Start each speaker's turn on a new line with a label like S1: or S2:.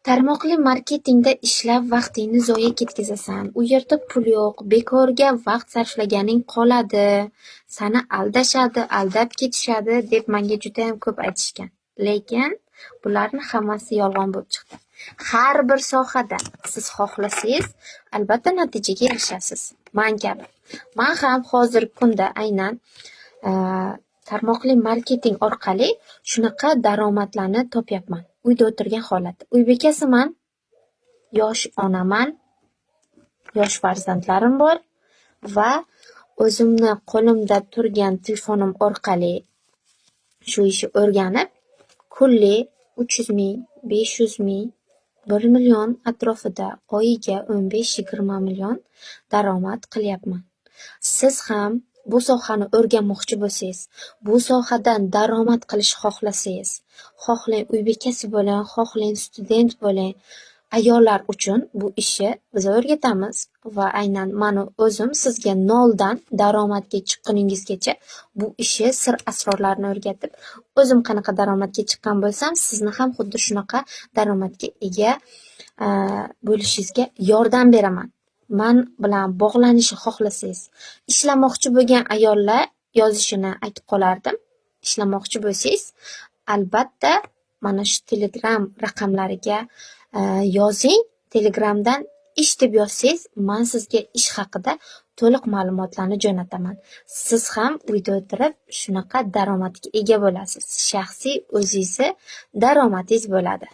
S1: Tarmoqli marketingda ishlab vaqtingni zoye ketkazasan. U yerda pul yo'q, bekorga vaqt sarflaganing qoladi. Sani aldashadi, aldab ketishadi deb menga juda ham ko'p aytishgan. Lekin bularning hammasi yolg'on bo'lib chiqdi. Har bir sohada siz xohlasangiz, albatta natijaga erishasiz. Men kabi. Men ham hozirgi kunda aynan tarmoqli marketing orqali shunaqa daromadlarni topyapman. Uyda o'tirgan holatda. Uy bekasiman, yosh onaman, yosh farzandlarim bor va o'zimni qo'limda turgan telefonim orqali shu ishni o'rganib, kunlik 300 ming, 500 ming, 1 million atrofida oyiga 15-20 million daromad qilyapman. Siz ham bu sohani o'rganmoqchi bo'lsangiz, bu sohadan daromad qilishni xohlasangiz, xohlang uy bekasi bo'ling, xohlang student bo'ling, ayollar uchun bu ishni biz o'rgatamiz va aynan meni o'zim sizga noldan daromadga chiqquningizgacha bu ishni sir asrorlarini o'rgatib, o'zim qanaqa daromadga chiqqan bo'lsam, sizni ham xuddi shunaqa daromadga ega bo'lishingizga yordam beraman. Men bilan bog'lanishni xohlasangiz, ishlamoqchi bo'lgan ayollar yozishini aytib qolardim. Ishlamoqchi bo'lsangiz, albatta mana shu Telegram raqamlariga yozing. Telegramdan ish deb yozsangiz, men sizga ish haqida to'liq ma'lumotlarni jo'nataman. Siz ham uyda o'tirib shunaqa daromadga ega bo'lasiz. Shaxsiy o'zingizni daromadingiz bo'ladi.